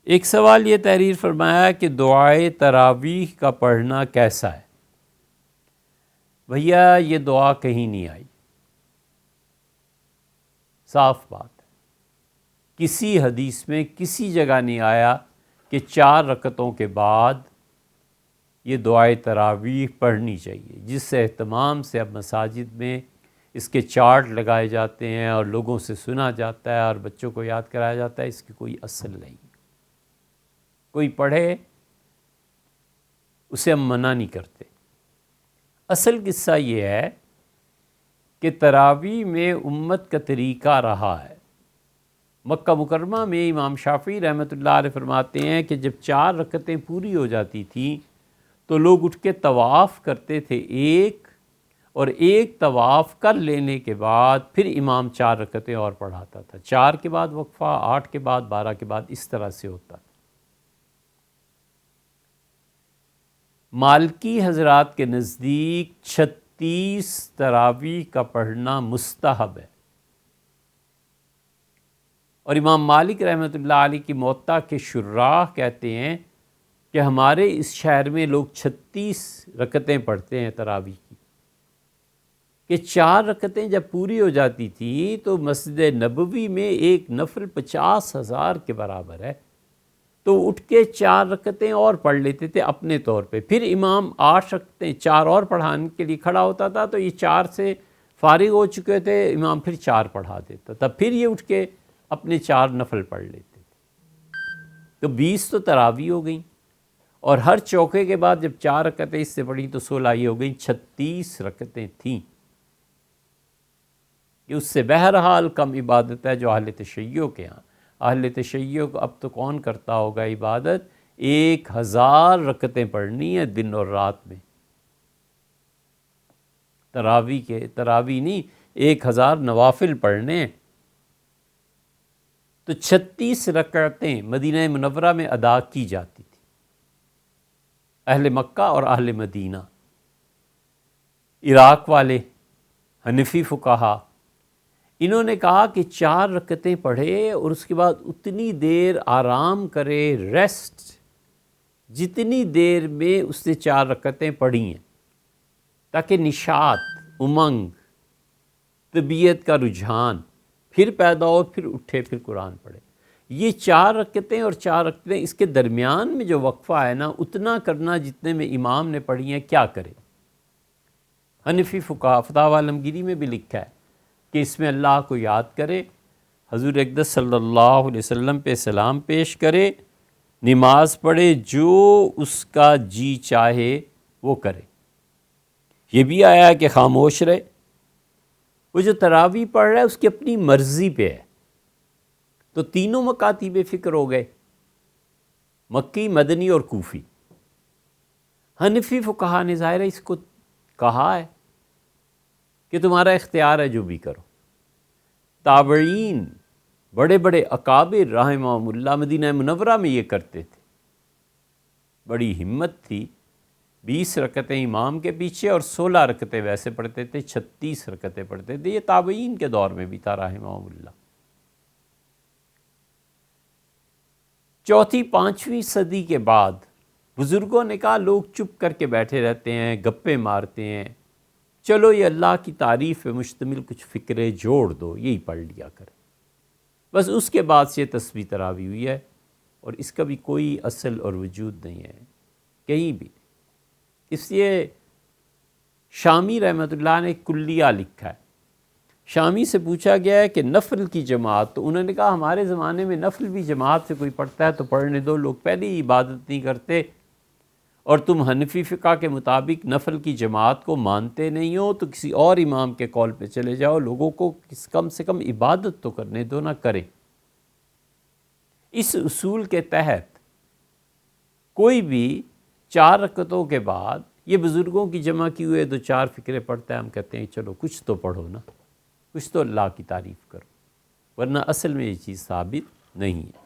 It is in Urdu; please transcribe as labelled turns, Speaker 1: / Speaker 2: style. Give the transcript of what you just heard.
Speaker 1: ایک سوال یہ تحریر فرمایا کہ دعائے تراویح کا پڑھنا کیسا ہے؟ بھیا یہ دعا کہیں نہیں آئی، صاف بات ہے، کسی حدیث میں کسی جگہ نہیں آیا کہ 4 رکعتوں کے بعد یہ دعائے تراویح پڑھنی چاہیے، جس سے اہتمام سے اب مساجد میں اس کے چارٹ لگائے جاتے ہیں اور لوگوں سے سنا جاتا ہے اور بچوں کو یاد کرایا جاتا ہے، اس کی کوئی اصل نہیں۔ کوئی پڑھے اسے ہم منع نہیں کرتے۔ اصل قصہ یہ ہے کہ تراویح میں امت کا طریقہ رہا ہے۔ مکہ مکرمہ میں امام شافعی رحمۃ اللہ علیہ فرماتے ہیں کہ جب 4 رکعتیں پوری ہو جاتی تھیں تو لوگ اٹھ کے طواف کرتے تھے اور ایک طواف کر لینے کے بعد پھر امام 4 رکعتیں اور پڑھاتا تھا، 4 کے بعد وقفہ، 8 کے بعد، 12 کے بعد، اس طرح سے ہوتا تھا۔ مالکی حضرات کے نزدیک 36 تراویح کا پڑھنا مستحب ہے، اور امام مالک رحمۃ اللہ علیہ کی موطا کے شراح کہتے ہیں کہ ہمارے اس شہر میں لوگ 36 رکعتیں پڑھتے ہیں تراویح کی، کہ 4 رکعتیں جب پوری ہو جاتی تھی تو مسجد نبوی میں ایک نفل 50,000 کے برابر ہے، تو اٹھ کے 4 رکعتیں اور پڑھ لیتے تھے اپنے طور پہ، پھر امام 8 رکعتیں 4 اور پڑھانے کے لیے کھڑا ہوتا تھا، تو یہ 4 سے فارغ ہو چکے تھے، امام پھر 4 پڑھا دیتا تھا، پھر یہ اٹھ کے اپنے 4 نفل پڑھ لیتے تھے، تو 20 تو تراویح ہو گئیں، اور ہر چوکے کے بعد جب 4 رکعتیں اس سے پڑھیں تو 16 یہ ہو گئیں، 36 رکعتیں تھیں۔ کہ اس سے بہرحال کم عبادت ہے جو اہل تشیع کے ہاں، اہل تشیع کو اب تو کون کرتا ہوگا عبادت؟ 1000 رکعتیں پڑھنی ہے دن اور رات میں، تراویح نہیں، 1000 نوافل پڑھنے، تو 36 رکعتیں مدینہ منورہ میں ادا کی جاتی تھی، اہل مکہ اور اہل مدینہ۔ عراق والے حنفی فقہا انہوں نے کہا کہ 4 رکعتیں پڑھے اور اس کے بعد اتنی دیر آرام کرے، ریسٹ، جتنی دیر میں اس نے 4 رکعتیں پڑھی ہیں، تاکہ نشاط، امنگ، طبیعت کا رجحان پھر پیدا ہو، پھر اٹھے، پھر قرآن پڑھے۔ یہ 4 رکعتیں اور 4 رکعتیں، اس کے درمیان میں جو وقفہ ہے نا، اتنا کرنا جتنے میں امام نے پڑھی ہیں، کیا کرے؟ حنفی فقہا فتاوی عالمگیری میں بھی لکھا ہے کہ اس میں اللہ کو یاد کرے، حضور اقدس صلی اللہ علیہ وسلم پہ سلام پیش کرے، نماز پڑھے، جو اس کا جی چاہے وہ کرے۔ یہ بھی آیا کہ خاموش رہے۔ وہ جو تراویح پڑھ رہا ہے اس کی اپنی مرضی پہ ہے، تو تینوں مکاتب فکر ہو گئے، مکی، مدنی اور کوفی۔ حنفی فقہا نے ظاہر ہے اس کو کہا ہے کہ تمہارا اختیار ہے، جو بھی کرو۔ تابعین، بڑے بڑے اکابر رحمہم اللہ مدینہ منورہ میں یہ کرتے تھے، بڑی ہمت تھی، 20 رکعتیں امام کے پیچھے اور 16 رکعتیں ویسے پڑھتے تھے، 36 رکعتیں پڑھتے تھے۔ یہ تابعین کے دور میں بھی تھا رحمہم اللہ۔ 4ویں 5ویں صدی کے بعد بزرگوں نے کہا لوگ چپ کر کے بیٹھے رہتے ہیں، گپے مارتے ہیں، چلو یہ اللہ کی تعریف پہ مشتمل کچھ فکرے جوڑ دو، یہی پڑھ لیا کرے۔ بس اس کے بعد سے تسبیح تراویح ہوئی ہے، اور اس کا بھی کوئی اصل اور وجود نہیں ہے کہیں بھی۔ اس لیے شامی رحمۃ اللہ نے کلیہ لکھا ہے۔ شامی سے پوچھا گیا ہے کہ نفل کی جماعت، تو انہوں نے کہا ہمارے زمانے میں نفل بھی جماعت سے کوئی پڑھتا ہے تو پڑھنے دو، لوگ پہلے ہی عبادت نہیں کرتے، اور تم حنفی فقہ کے مطابق نفل کی جماعت کو مانتے نہیں ہو، تو کسی اور امام کے قول پہ چلے جاؤ، لوگوں کو کم سے کم عبادت تو کرنے دو، نہ کریں۔ اس اصول کے تحت کوئی بھی 4 رکعتوں کے بعد یہ بزرگوں کی جمع کی ہوئے 2-4 فکرے پڑھتا ہے، ہم کہتے ہیں چلو کچھ تو پڑھو نا، کچھ تو اللہ کی تعریف کرو، ورنہ اصل میں یہ چیز ثابت نہیں ہے۔